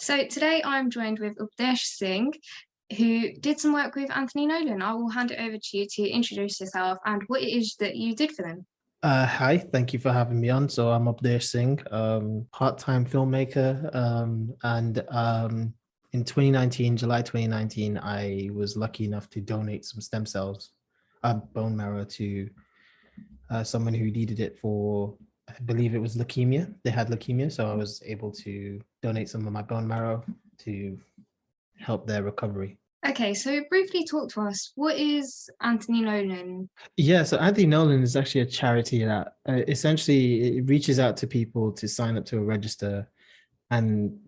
So today I'm joined with Updesh Singh, who did some work with Anthony Nolan. I will hand it over to you to introduce yourself and what it is that you did for them. Hi, thank you for having me on. So I'm Updesh Singh, part-time filmmaker, and in 2019, July 2019, I was lucky enough to donate some stem cells, bone marrow to someone who needed it for, I believe it was leukemia. They had leukemia, so I was able to donate some of my bone marrow to help their recovery. Okay, so briefly talk to us. What is Anthony Nolan? Yeah, so Anthony Nolan is actually a charity that essentially it reaches out to people to sign up to a register, and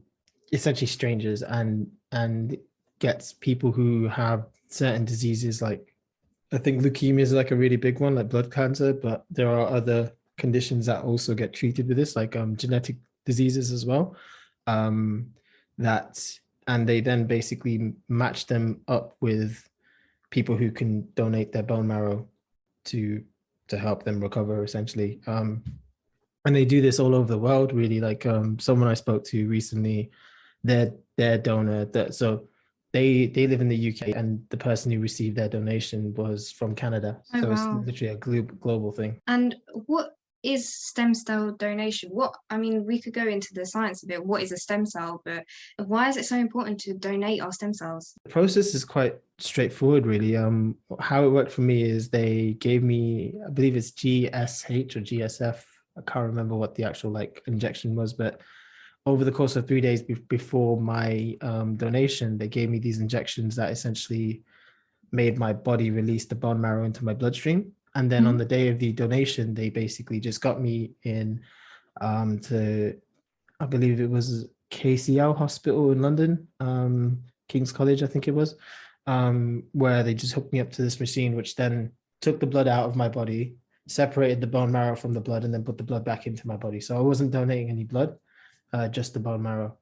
essentially strangers, and gets people who have certain diseases. Like I think leukemia is like a really big one, like blood cancer, but there are other conditions that also get treated with this, like genetic diseases as well. Um, that and they then basically match them up with people who can donate their bone marrow to help them recover, essentially. And they do this all over the world, really. Like someone I spoke to recently, their donor, they live in the UK, and the person who received their donation was from Canada. Oh, So it's wow. literally a global thing. And what is stem cell donation? We could go into the science of it. What is a stem cell? But why is it so important to donate our stem cells? The process is quite straightforward, really. How it worked for me is they gave me, I believe it's GSH or GSF. I can't remember what the actual like injection was, but over the course of 3 days before my donation, they gave me these injections that essentially made my body release the bone marrow into my bloodstream. And then on the day of the donation, they basically just got me in to, I believe it was KCL Hospital in London, King's College, I think it was, where they just hooked me up to this machine, which then took the blood out of my body, separated the bone marrow from the blood, and then put the blood back into my body. So I wasn't donating any blood, just the bone marrow.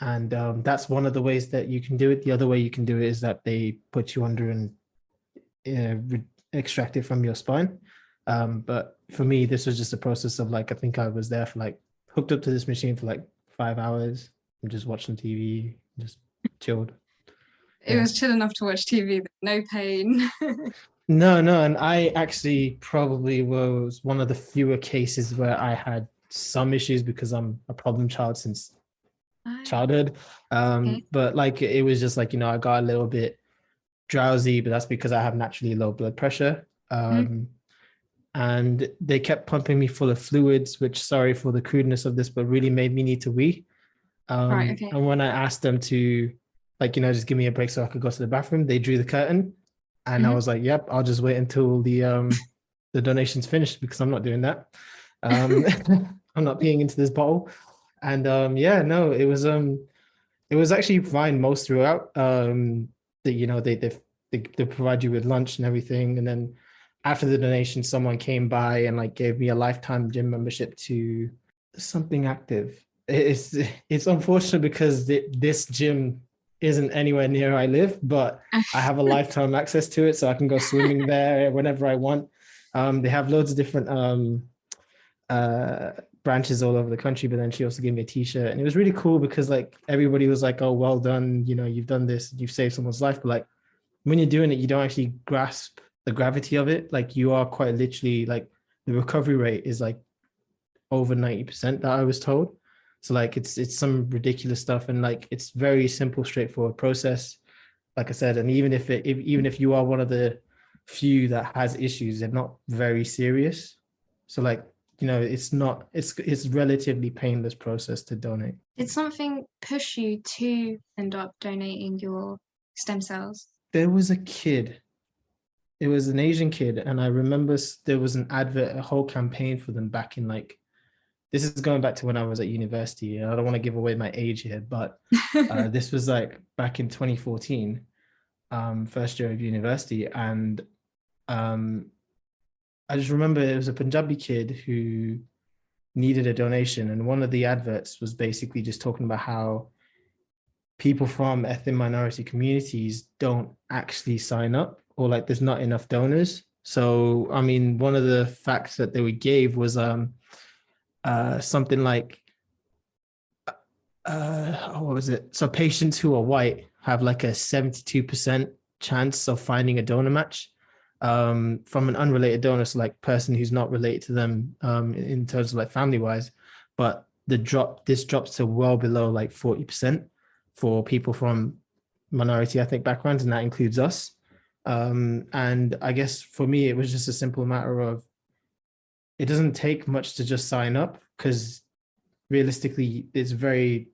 And that's one of the ways that you can do it. The other way you can do it is that they put you under and extract it from your spine. But for me, this was just a process of like, I think I was there for like, hooked up to this machine for like 5 hours and just watching TV, just chilled. It was chill enough to watch TV, no pain. No, and I actually probably was one of the fewer cases where I had some issues because I'm a problem child since childhood. Okay. But like it was just like, I got a little bit drowsy, but that's because I have naturally low blood pressure. And they kept pumping me full of fluids, which, sorry for the crudeness of this, but really made me need to wee. Right, okay. And when I asked them to, like, just give me a break so I could go to the bathroom, they drew the curtain. And I was like, yep, I'll just wait until the donation's finished because I'm not doing that. I'm not peeing into this bottle. And it was actually fine most throughout. They provide you with lunch and everything. And then after the donation, someone came by and like gave me a lifetime gym membership to something active. It's unfortunate because this gym isn't anywhere near where I live, but I have a lifetime access to it, so I can go swimming there whenever I want. They have loads of different branches all over the country, but then she also gave me a t-shirt, and it was really cool because like everybody was like, oh, well done, you've done this, you've saved someone's life. But like when you're doing it, you don't actually grasp the gravity of it. Like you are quite literally, like the recovery rate is like over 90% that I was told. So like it's some ridiculous stuff, and like it's very simple, straightforward process, like I said. And even if you are one of the few that has issues, they're not very serious. So like, it's relatively painless process to donate. Did something push you to end up donating your stem cells? There was a kid. It was an Asian kid, and I remember there was an advert, a whole campaign for them back in like, this is going back to when I was at university. I don't want to give away my age here, but this was like back in 2014, first year of university. And I just remember it was a Punjabi kid who needed a donation. And one of the adverts was basically just talking about how people from ethnic minority communities don't actually sign up, or like there's not enough donors. So, I mean, one of the facts that they gave was something like what was it? So patients who are white have like a 72% chance of finding a donor match from an unrelated donor, so like person who's not related to them in terms of like family wise. But this drops to well below like 40% for people from minority ethnic backgrounds, and that includes us. And I guess for me, it was just a simple matter of it doesn't take much to just sign up, because realistically, it's very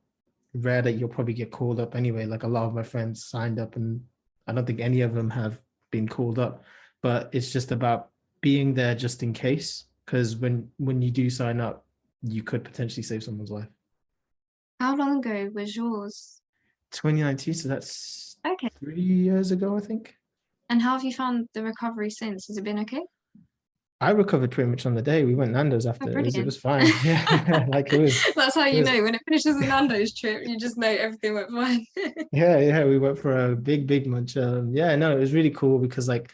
rare that you'll probably get called up anyway. Like a lot of my friends signed up, and I don't think any of them have been called up. But it's just about being there just in case, because when you do sign up, you could potentially save someone's life. How long ago was yours? 2019, so that's Okay. 3 years ago, I think. And how have you found the recovery since? Has it been okay? I recovered pretty much on the day. We went Nando's after. It was fine. Yeah, like it was. That's how you know when it finishes a Nando's trip. You just know everything went fine. Yeah. We went for a big munch. Yeah, no, it was really cool because like,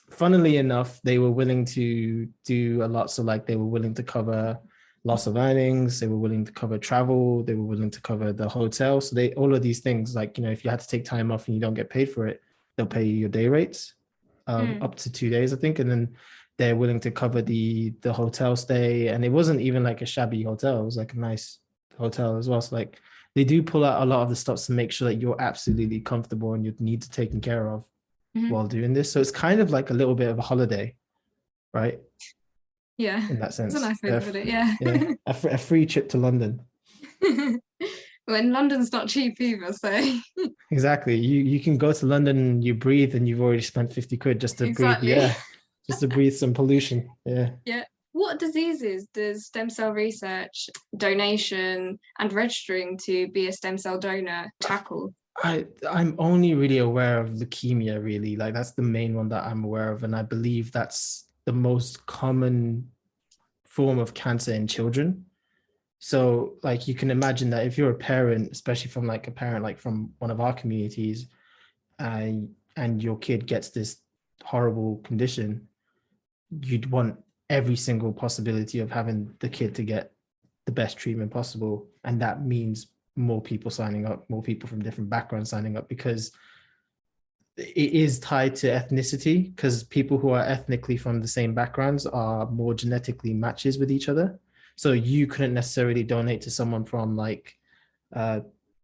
funnily enough, they were willing to do a lot. So like, they were willing to cover loss of earnings. They were willing to cover travel. They were willing to cover the hotel. So all of these things, like, if you had to take time off and you don't get paid for it, they'll pay you your day rates. Up to 2 days, I think, and then they're willing to cover the hotel stay. And it wasn't even like a shabby hotel; it was like a nice hotel as well. So like they do pull out a lot of the stops to make sure that you're absolutely comfortable and your needs are taken care of while doing this. So it's kind of like a little bit of a holiday, right? Yeah, in that sense. it's a nice way to put it. Yeah, a free trip to London. When London's not cheap either, so Exactly. You can go to London, you breathe, and you've already spent 50 quid just to breathe the air, just to breathe some pollution. Yeah. What diseases does stem cell research, donation, and registering to be a stem cell donor tackle? I'm only really aware of leukemia, really. Like that's the main one that I'm aware of, and I believe that's the most common form of cancer in children. So like you can imagine that if you're a parent, especially from like a parent like from one of our communities, and your kid gets this horrible condition, you'd want every single possibility of having the kid to get the best treatment possible. And that means more people signing up, more people from different backgrounds signing up, because it is tied to ethnicity, because people who are ethnically from the same backgrounds are more genetically matches with each other. So you couldn't necessarily donate to someone from like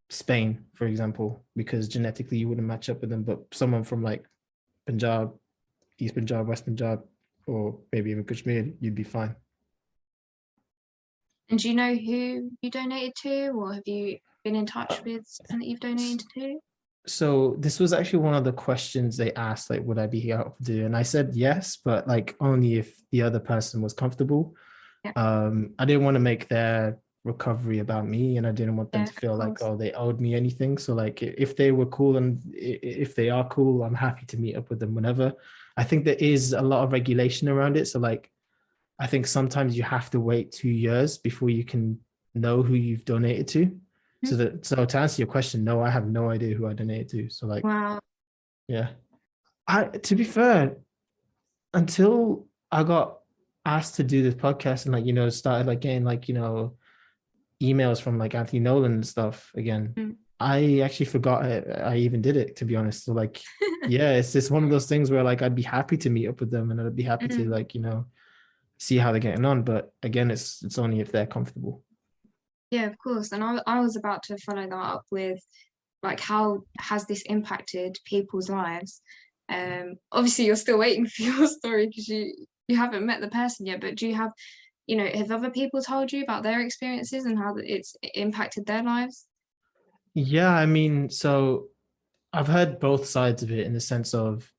Spain, for example, because genetically you wouldn't match up with them, but someone from like Punjab, East Punjab, West Punjab, or maybe even Kashmir, you'd be fine. And do you know who you donated to, or have you been in touch with someone that you've donated to? So this was actually one of the questions they asked, like, would I be able to do? And I said yes, but like only if the other person was comfortable. I didn't want to make their recovery about me, and I didn't want them to feel like, oh, they owed me anything. So like if they were cool, and if they are cool, I'm happy to meet up with them whenever. I think there is a lot of regulation around it. So like, I think sometimes you have to wait 2 years before you can know who you've donated to. So to answer your question, no, I have no idea who I donated to. So like, wow. Yeah. To be fair, until I got asked to do this podcast and like, started like getting like, emails from like Anthony Nolan and stuff again, I actually forgot I even did it, to be honest. So like, yeah, it's just one of those things where like, I'd be happy to meet up with them, and I'd be happy to like, see how they're getting on. But again, it's only if they're comfortable. Yeah, of course. And I was about to follow that up with like, how has this impacted people's lives? Obviously you're still waiting for your story because you haven't met the person yet, but do you have, have other people told you about their experiences and how it's impacted their lives? Yeah, I mean, so I've heard both sides of it, in the sense of,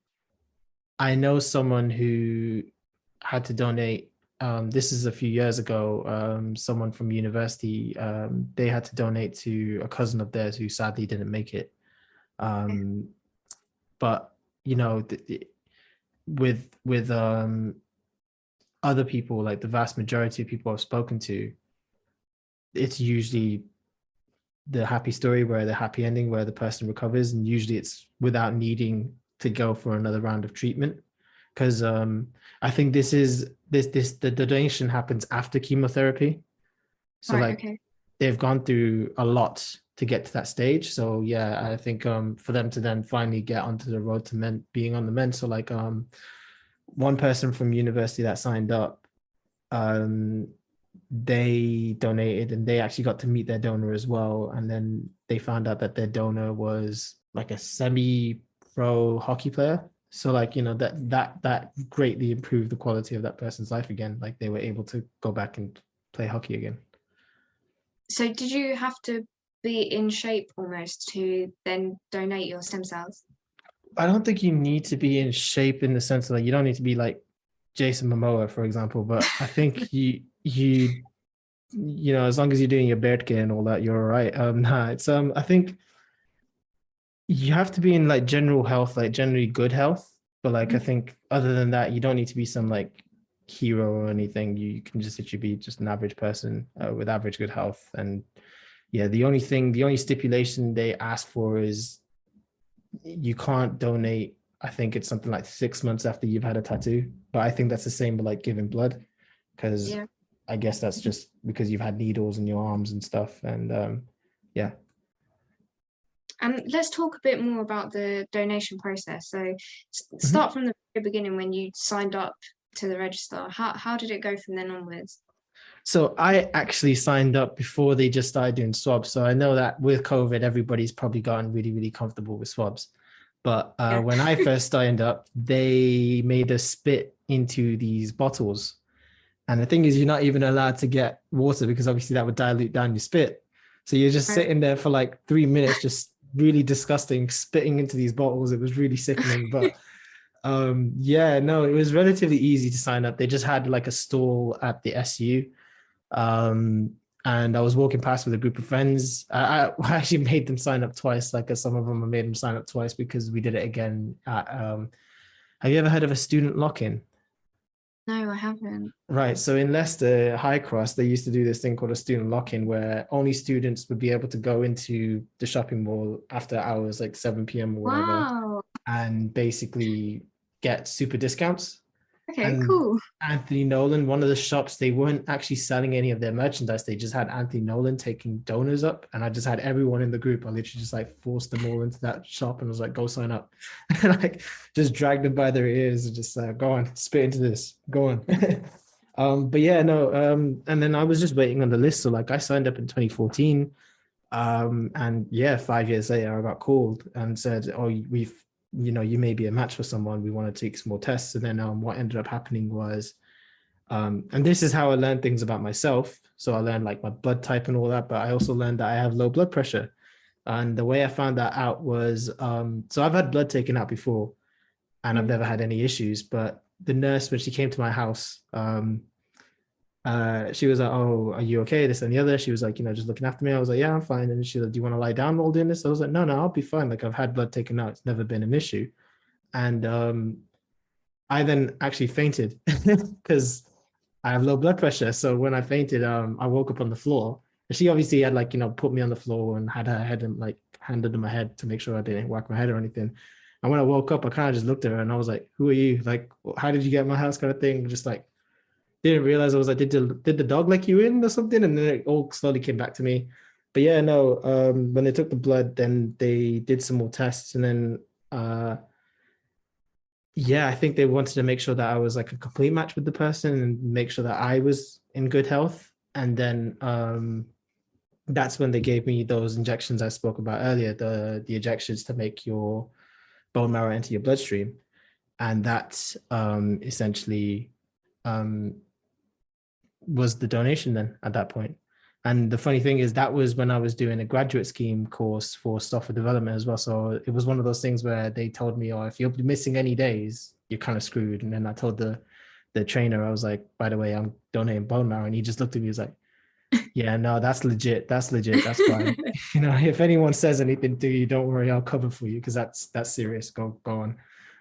I know someone who had to donate. This is a few years ago. Someone from university, they had to donate to a cousin of theirs who sadly didn't make it. But with other people, like the vast majority of people I've spoken to, it's usually the happy story, where the happy ending, where the person recovers, and usually it's without needing to go for another round of treatment. Because I think the donation happens after chemotherapy. So right, like, okay. they've gone through a lot to get to that stage. So yeah, I think for them to then finally get onto the road to being on the men. So like one person from university that signed up, um they donated and they actually got to meet their donor as well. And then they found out that their donor was like a semi-pro hockey player. So like, that greatly improved the quality of that person's life again. Like they were able to go back and play hockey again. So did you have to be in shape almost to then donate your stem cells? I don't think you need to be in shape in the sense of like, you don't need to be like Jason Momoa, for example, but I think as long as you're doing your beard care and all that, you're all right. It's I think you have to be in like general health, like generally good health. But like I think other than that, you don't need to be some like hero or anything. You can just literally be just an average person with average good health. And yeah, the only stipulation they ask for is you can't donate. I think it's something like 6 months after you've had a tattoo. But I think that's the same with like giving blood, because I guess that's just because you've had needles in your arms and stuff. And yeah. And let's talk a bit more about the donation process. So start from the very beginning when you signed up to the register. How did it go from then onwards? So I actually signed up before they just started doing swabs. So I know that with COVID, everybody's probably gotten really, really comfortable with swabs. But when I first signed up, they made us spit into these bottles. And the thing is, you're not even allowed to get water because obviously that would dilute down your spit. So you're just sitting there for like 3 minutes, just really disgusting, spitting into these bottles. It was really sickening. But it was relatively easy to sign up. They just had like a stall at the SU. And I was walking past with a group of friends. I actually made them sign up twice. Like some of them, I made them sign up twice because we did it again. Have you ever heard of a student lock-in? No, I haven't. Right. So in Leicester, High Cross, they used to do this thing called a student lock-in where only students would be able to go into the shopping mall after hours, like 7 p.m. or whatever, and basically get super discounts. Okay, cool. Anthony Nolan, one of the shops, they weren't actually selling any of their merchandise. They just had Anthony Nolan taking donors up. And I just had everyone in the group. I literally just like forced them all into that shop and was like, go sign up. And like just dragged them by their ears and just go on, spit into this, go on. But yeah, no. And then I was just waiting on the list. So like I signed up in 2014. And yeah, 5 years later, I got called and said, oh, you may be a match for someone. We want to take some more tests. And then what ended up happening was, and this is how I learned things about myself. So I learned like my blood type and all that, but I also learned that I have low blood pressure. And the way I found that out was, so I've had blood taken out before and I've never had any issues, but the nurse, when she came to my house, she was like, oh, are you okay? This and the other. She was like, just looking after me. I was like, yeah, I'm fine. And she was like, do you want to lie down while doing this? I was like, no, I'll be fine. Like I've had blood taken out. It's never been an issue. And I then actually fainted because I have low blood pressure. So when I fainted, I woke up on the floor. And she obviously had like, put me on the floor and had her head and like handed on my head to make sure I didn't whack my head or anything. And when I woke up, I kind of just looked at her and I was like, who are you? Like, how did you get in my house kind of thing? Just like, didn't realize. I was like, did the dog let you in or something? And then it all slowly came back to me. But yeah, no, when they took the blood, then they did some more tests. And then, I think they wanted to make sure that I was like a complete match with the person and make sure that I was in good health. And then that's when they gave me those injections I spoke about earlier, the injections to make your bone marrow enter your bloodstream. And that essentially was the donation then at that point. And the funny thing is that was when I was doing a graduate scheme course for software development as well. So it was one of those things where they told me, oh, if you're missing any days, you're kind of screwed. And then I told the trainer, I was like, by the way, I'm donating bone marrow. And he just looked at me, he was like, yeah, no, that's legit. That's fine. If anyone says anything to you, don't worry, I'll cover for you because that's serious. Go on.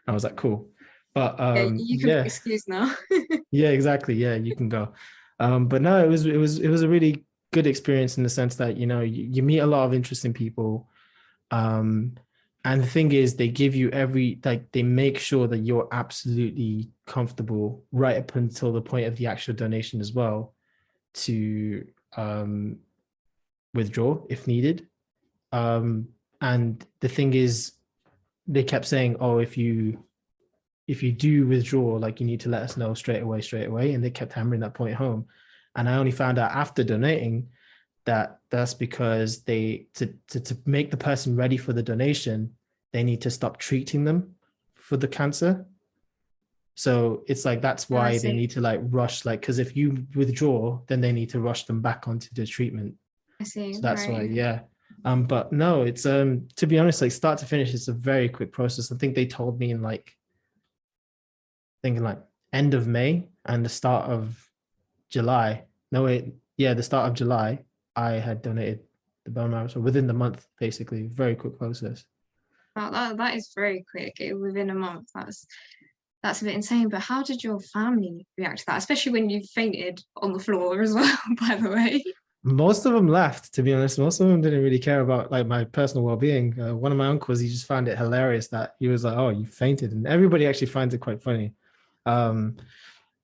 I was like, cool. But you can be excused now. Yeah, exactly. Yeah, you can go. But no, it was a really good experience in the sense that you meet a lot of interesting people, and the thing is they give you they make sure that you're absolutely comfortable right up until the point of the actual donation as well, to withdraw if needed. And the thing is, they kept saying, oh, if you do withdraw, like you need to let us know straight away. And they kept hammering that point home. And I only found out after donating that that's because they to make the person ready for the donation, they need to stop treating them for the cancer. So it's like that's why they need to like rush, like, because if you withdraw, then they need to rush them back onto the treatment. I see. So that's right. why, yeah. But no, it's to be honest, like start to finish, it's a very quick process. I think they told me in like thinking like end of May and the start of July. No, wait, yeah, the start of July, I had donated the bone marrow. So within the month, basically, very quick process. Wow, that is very quick. Within a month. That's a bit insane. But how did your family react to that? Especially when you fainted on the floor as well, by the way. Most of them laughed, to be honest. Most of them didn't really care about like my personal well-being. One of my uncles, he just found it hilarious that he was like, "Oh, you fainted," and everybody actually finds it quite funny.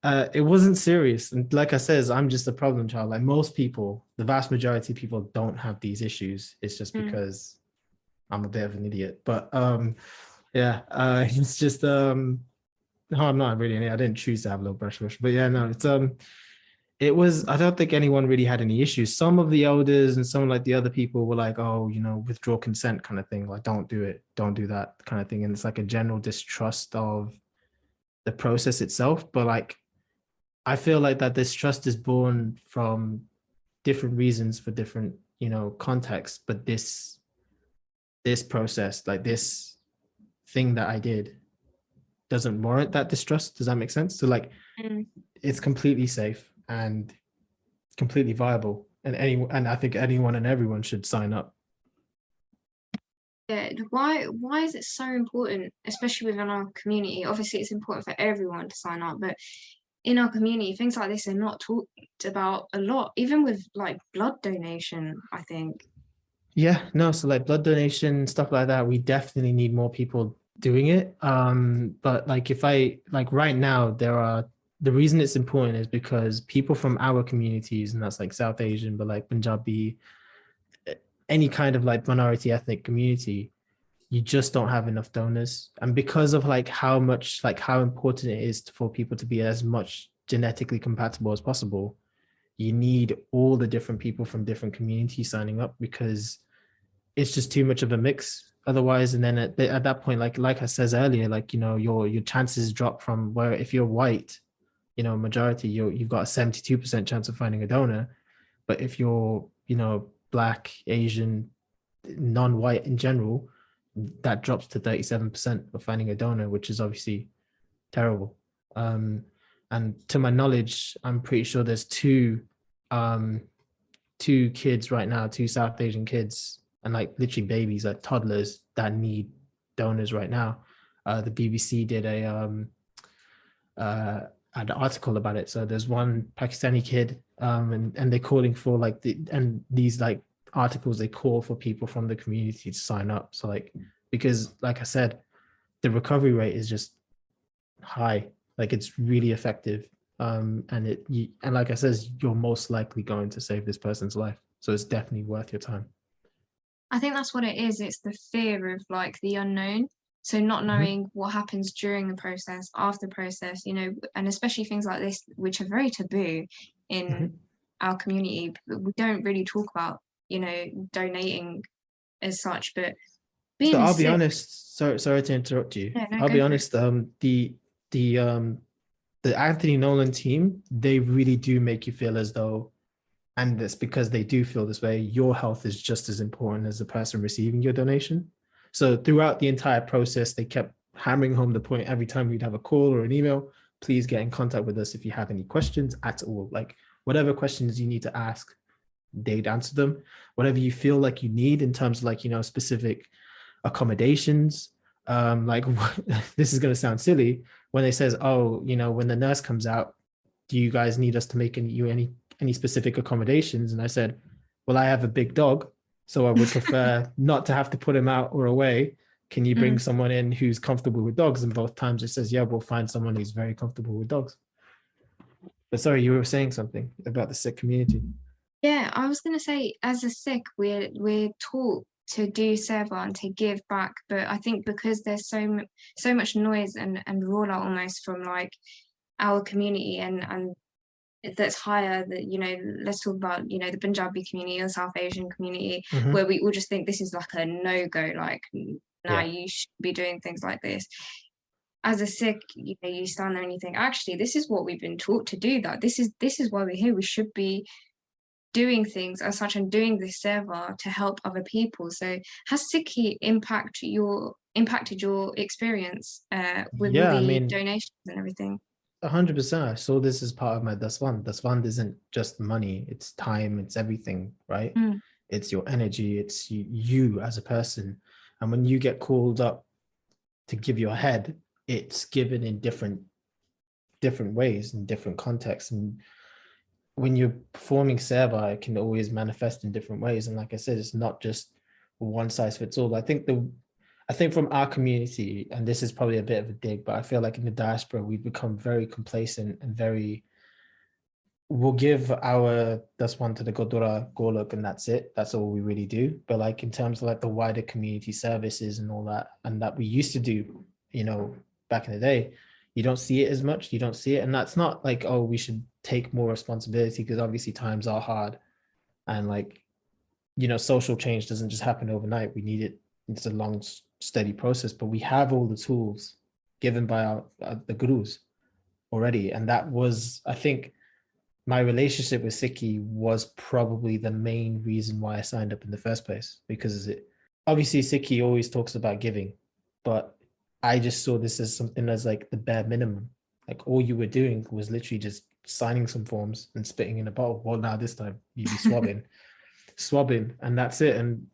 It wasn't serious, and like I says, I'm just a problem child. Like most people, the vast majority of people don't have these issues. It's just because I'm a bit of an idiot. But yeah, it's just no, I'm not really an idiot. I didn't choose to have low blood pressure, but yeah, no, it was, I don't think anyone really had any issues. Some of the elders and some like the other people were like, oh, you know, withdraw consent kind of thing. Like, don't do it. Don't do that kind of thing. And it's like a general distrust of the process itself. But like, I feel like that distrust is born from different reasons for different, you know, contexts. But this process, like this thing that I did doesn't warrant that distrust. Does that make sense? So like, it's completely safe and completely viable, and I think anyone and everyone should sign up. Yeah, why is it so important, especially within our community? Obviously, it's important for everyone to sign up, but in our community, things like this are not talked about a lot, even with like blood donation, I think. Yeah, no, so like blood donation, stuff like that, we definitely need more people doing it. But like if I like right now, the reason it's important is because people from our communities, and that's like South Asian, but like Punjabi, any kind of like minority ethnic community, you just don't have enough donors. And because of like how important it is for people to be as much genetically compatible as possible, you need all the different people from different communities signing up, because it's just too much of a mix otherwise. And then at that point, like I says earlier, like, you know, your chances drop from where if you're white, you know, majority, you've got a 72% chance of finding a donor. But if you're, you know, Black, Asian, non-white in general, that drops to 37% of finding a donor, which is obviously terrible. And to my knowledge, I'm pretty sure there's two kids right now, two South Asian kids, and like literally babies, like toddlers, that need donors right now. The BBC did an article about it. So there's one Pakistani kid, and they're calling for like these like articles, they call for people from the community to sign up. So like, because like I said, the recovery rate is just high, like it's really effective. And like I says, you're most likely going to save this person's life. So it's definitely worth your time. I think that's what it is. It's the fear of like the unknown. So not knowing what happens during the process, after the process, you know, and especially things like this, which are very taboo in our community. We don't really talk about, you know, donating as such, but being so I'll be sick, honest, sorry to interrupt you. no, I'll go be for honest, the Anthony Nolan team, they really do make you feel as though, and it's because they do feel this way, your health is just as important as the person receiving your donation. So throughout the entire process, they kept hammering home the point every time we'd have a call or an email, please get in contact with us if you have any questions at all. Like whatever questions you need to ask, they'd answer them. Whatever you feel like you need in terms of like, you know, specific accommodations. Like this is going to sound silly when they says, oh, you know, when the nurse comes out, do you guys need us to make any specific accommodations? And I said, well, I have a big dog, so I would prefer not to have to put him out or away. Can you bring someone in who's comfortable with dogs? And both times it says, yeah, we'll find someone who's very comfortable with dogs. But sorry, you were saying something about the Sikh community. Yeah, I was gonna say, as a Sikh, we're taught to do seva and to give back, but I think because there's so much noise and roar almost from like our community and that's higher, that let's talk about the Punjabi community or South Asian community, Mhm. where we all just think this is like a no-go, like, nah, Yeah. you should be doing things like this. As a Sikh, you stand there and you think, actually, this is what we've been taught to do, that this is why we're here. We should be doing things as such and doing this seva to help other people. So has Sikhi impacted your experience with all Yeah, I the mean, donations and everything? 100%. I saw this as part of my daswand. Daswand isn't just money, it's time, it's everything, right? Mm, It's your energy, it's you as a person. And when you get called up to give your head, it's given in different ways, in different contexts. And when you're performing seva, it can always manifest in different ways. And like I said, it's not just one size fits all. I think from our community, and this is probably a bit of a dig, but I feel like in the diaspora, we've become very complacent and we'll give our that's one to the Godura Golok and that's it. That's all we really do. But like in terms of like the wider community services and all that, and that we used to do, back in the day, you don't see it as much. You don't see it. And that's not like, oh, we should take more responsibility, because obviously times are hard. And like, social change doesn't just happen overnight. We need it. It's a long, steady process, but we have all the tools given by the gurus already. And that was, I think, my relationship with Sikhi was probably the main reason why I signed up in the first place, because obviously Sikhi always talks about giving, but I just saw this as something as like the bare minimum. Like all you were doing was literally just signing some forms and spitting in a bottle. Well, now this time you'd be swabbing, and that's it. And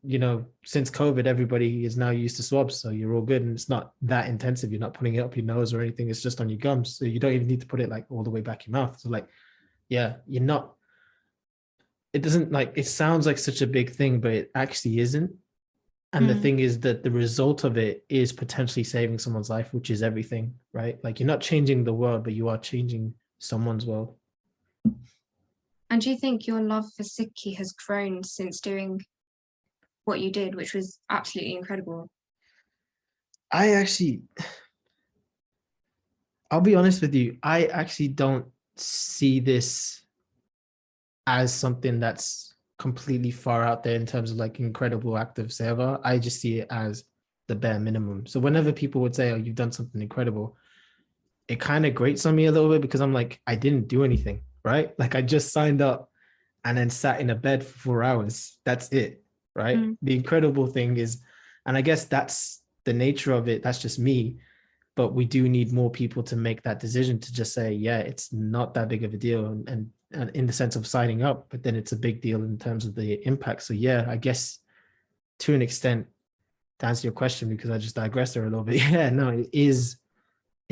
since COVID, everybody is now used to swabs, so you're all good, and it's not that intensive. You're not putting it up your nose or anything. It's just on your gums, so you don't even need to put it like all the way back your mouth. So like, yeah, you're not. It doesn't like it sounds like such a big thing, but it actually isn't. And the mm. thing is that the result of it is potentially saving someone's life, which is everything, right? Like you're not changing the world, but you are changing someone's world. And do you think your love for Sikhi has grown since doing what you did, which was absolutely incredible? I actually, I'll be honest with you, I actually don't see this as something that's completely far out there in terms of like incredible active server. I just see it as the bare minimum. So whenever people would say, oh, you've done something incredible, it kind of grates on me a little bit, because I'm like, I didn't do anything, right? Like I just signed up and then sat in a bed for 4 hours. That's it, right? Mm. The incredible thing is, and I guess that's the nature of it. That's just me. But we do need more people to make that decision to just say, yeah, it's not that big of a deal. And in the sense of signing up, but then it's a big deal in terms of the impact. So yeah, I guess to an extent, to answer your question, because I just digressed there a little bit. Yeah, no, it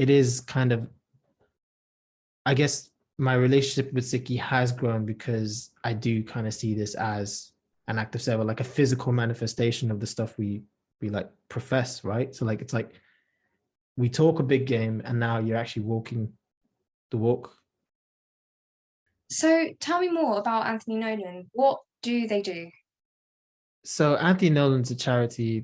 is kind of, I guess my relationship with Sikhi has grown because I do kind of see this as an active server, like a physical manifestation of the stuff we like profess, right? So like it's like we talk a big game, and now you're actually walking the walk. So tell me more about Anthony Nolan. What do they do? So Anthony Nolan's a charity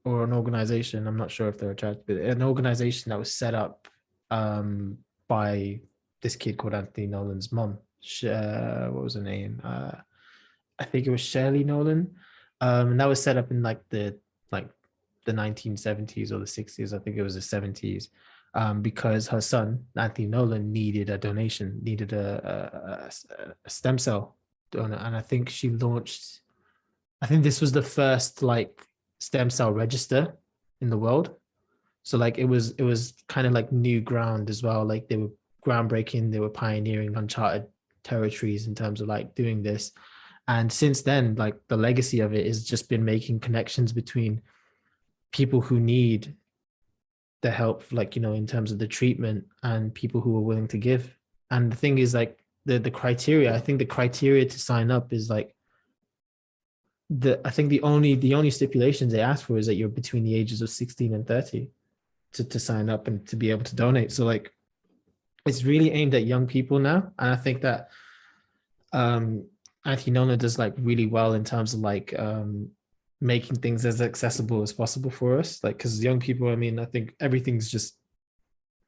or an organization. I'm not sure if they're a charity, but an organization that was set up by this kid called Anthony Nolan's mom. What was her name? I think it was Shirley Nolan. And that was set up in like the 1970s or the 60s. I think it was the 70s. Because her son Anthony Nolan needed a donation, needed a stem cell donor, and I think she launched. I think this was the first like stem cell register in the world. So like it was kind of like new ground as well. Like they were groundbreaking, they were pioneering uncharted territories in terms of like doing this. And since then, like the legacy of it has just been making connections between people who need the help, like, in terms of the treatment, and people who are willing to give. And the thing is like the criteria, I think the criteria to sign up is like I think the only stipulations they ask for is that you're between the ages of 16 and 30 to sign up and to be able to donate. So like it's really aimed at young people now. And I think that Anthony Nolan does like really well in terms of like making things as accessible as possible for us. Like, because young people, I mean, I think everything's just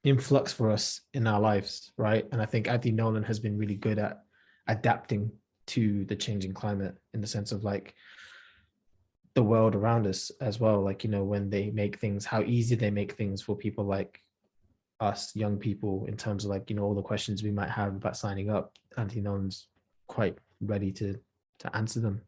in flux for us in our lives, right? And I think Anthony Nolan has been really good at adapting to the changing climate in the sense of like the world around us as well. Like, you know, when they make things, how easy they make things for people like us, young people, in terms of like, you know, all the questions we might have about signing up. Anthony Nolan's quite ready to answer them.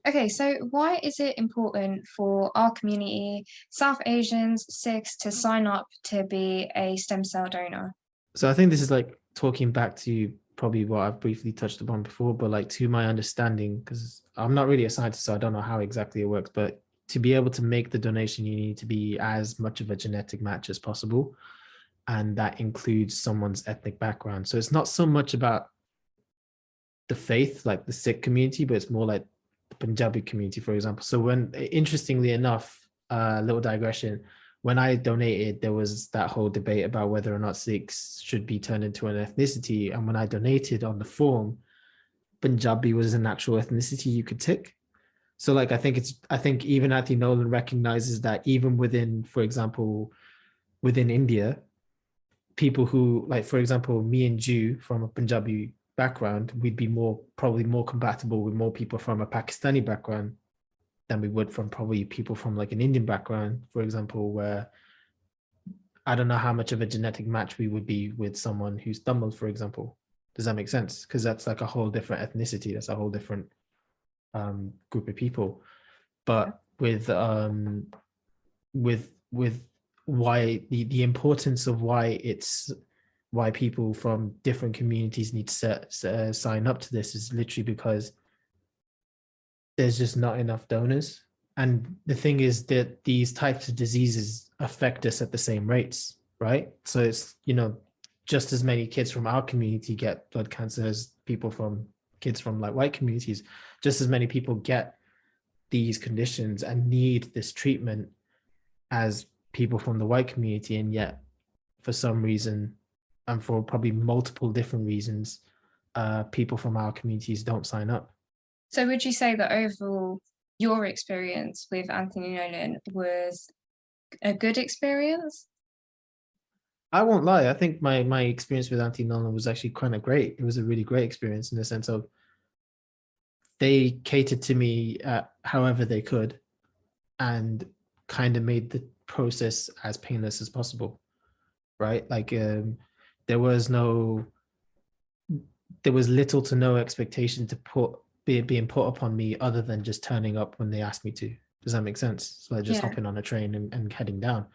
Okay, so why is it important for our community, South Asians, Sikhs, to sign up to be a stem cell donor? So I think this is like talking back to probably what I've briefly touched upon before, but like to my understanding, because I'm not really a scientist, so I don't know how exactly it works, but to be able to make the donation, you need to be as much of a genetic match as possible. And that includes someone's ethnic background. So it's not so much about the faith, like the Sikh community, but it's more like the Punjabi community, for example. So when, interestingly enough, little digression, when I donated, there was that whole debate about whether or not Sikhs should be turned into an ethnicity. And when I donated on the form, Punjabi was an actual ethnicity you could tick. So like, I think even Anthony Nolan recognizes that even within, for example, within India, people who, like, for example, me and Jew from a Punjabi background, we'd be probably more compatible with more people from a Pakistani background than we would from probably people from like an Indian background, for example, where I don't know how much of a genetic match we would be with someone who's Tamil, for example. Does that make sense? Because that's like a whole different ethnicity. That's a whole different group of people. But with why the importance of why people from different communities need to sign up to this is literally because there's just not enough donors. And the thing is that these types of diseases affect us at the same rates, right? So it's, you know, just as many kids from our community get blood cancer as kids from like white communities, just as many people get these conditions and need this treatment as people from the white community. And yet, for some reason, and for probably multiple different reasons, people from our communities don't sign up. So would you say that overall your experience with Anthony Nolan was a good experience? I won't lie. I think my experience with Anthony Nolan was actually kind of great. It was a really great experience in the sense of they catered to me however they could and kind of made the process as painless as possible, right? Like there was little to no expectation to being put upon me other than just turning up when they asked me to. Does that make sense? So just hopping on a train and heading down.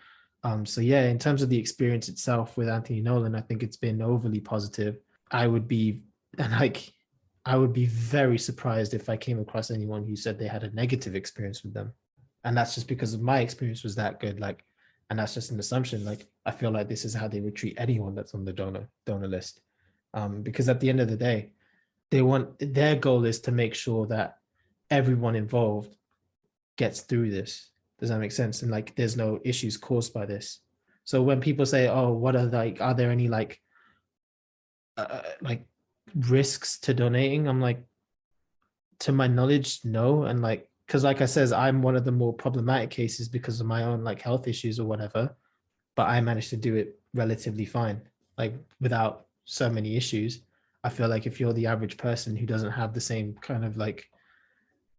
So yeah, in terms of the experience itself with Anthony Nolan, I think it's been overly positive. I would be very surprised if I came across anyone who said they had a negative experience with them. And that's just because my experience was that good. Like, and that's just an assumption. Like, I feel like this is how they would treat anyone that's on the donor list. Because at the end of the day, their goal is to make sure that everyone involved gets through this. Does that make sense? And like, there's no issues caused by this. So when people say, "Oh, are there any like risks to donating?" I'm like, to my knowledge, no. And like, because like I says, I'm one of the more problematic cases because of my own like health issues or whatever. But I managed to do it relatively fine, like without so many issues. I feel like if you're the average person who doesn't have the same kind of like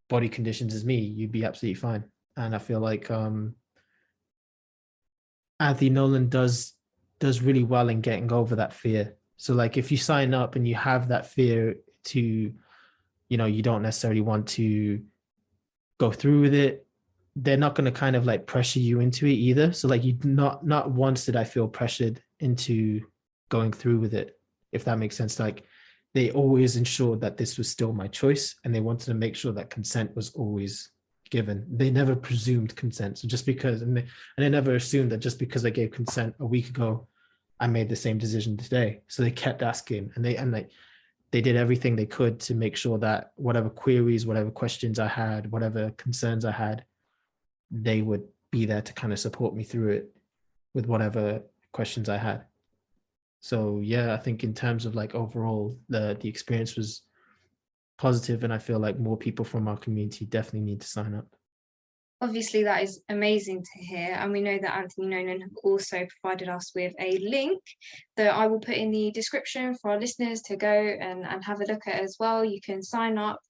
body conditions as me, you'd be absolutely fine. And I feel like Anthony Nolan does really well in getting over that fear. So like if you sign up and you have that fear to, you know, you don't necessarily want to go through with it, they're not going to kind of like pressure you into it either. So like not once did I feel pressured into going through with it, if that makes sense. Like they always ensured that this was still my choice and they wanted to make sure that consent was always given. They never presumed consent. So just because, and they never assumed that just because I gave consent a week ago, I made the same decision today. So they kept asking and they did everything they could to make sure that whatever queries, whatever questions I had, whatever concerns I had, they would be there to kind of support me through it with whatever questions I had. So yeah, I think in terms of like overall, the experience was positive, and I feel like more people from our community definitely need to sign up. Obviously, that is amazing to hear. And we know that Anthony Nolan have also provided us with a link that I will put in the description for our listeners to go and have a look at as well. You can sign up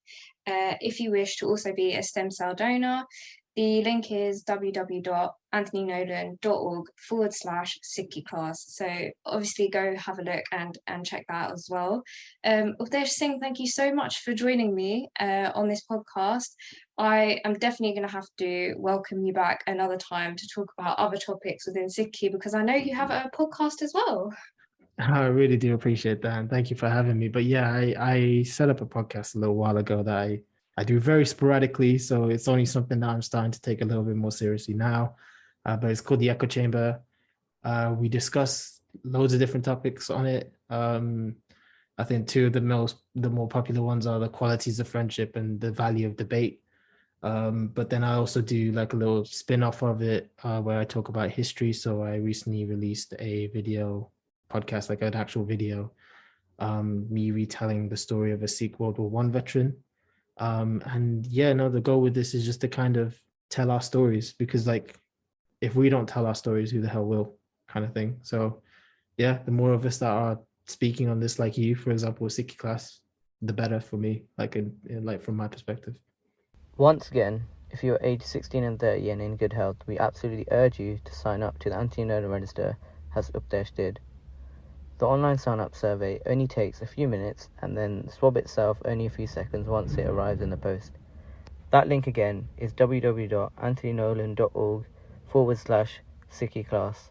if you wish to also be a stem cell donor. The link is www.anthonynolan.org/Sikhi Class. So obviously go have a look and check that out as well. Updesh Singh, thank you so much for joining me on this podcast. I am definitely going to have to welcome you back another time to talk about other topics within Sikhi, because I know you have a podcast as well. I really do appreciate that, and thank you for having me. But yeah, I set up a podcast a little while ago that I do very sporadically, so it's only something that I'm starting to take a little bit more seriously now. But it's called the Echochamber. We discuss loads of different topics on it. I think two of the more popular ones are the qualities of friendship and the value of debate. But then I also do like a little spin-off of it where I talk about history. So I recently released a video podcast, like an actual video, me retelling the story of a Sikh World War I veteran. And yeah, no, the goal with this is just to kind of tell our stories, because like if we don't tell our stories, who the hell will, kind of thing. So yeah, the more of us that are speaking on this, like you, for example, Sikhi Class, the better for me, like like from my perspective. Once again, if you're aged 16 and 30 and in good health, we absolutely urge you to sign up to the Anthony Nolan register, as Updesh did. The online sign-up survey only takes a few minutes, and then the swab itself only a few seconds once it arrives in the post. That link again is www.anthonynolan.org/Sikhi Class.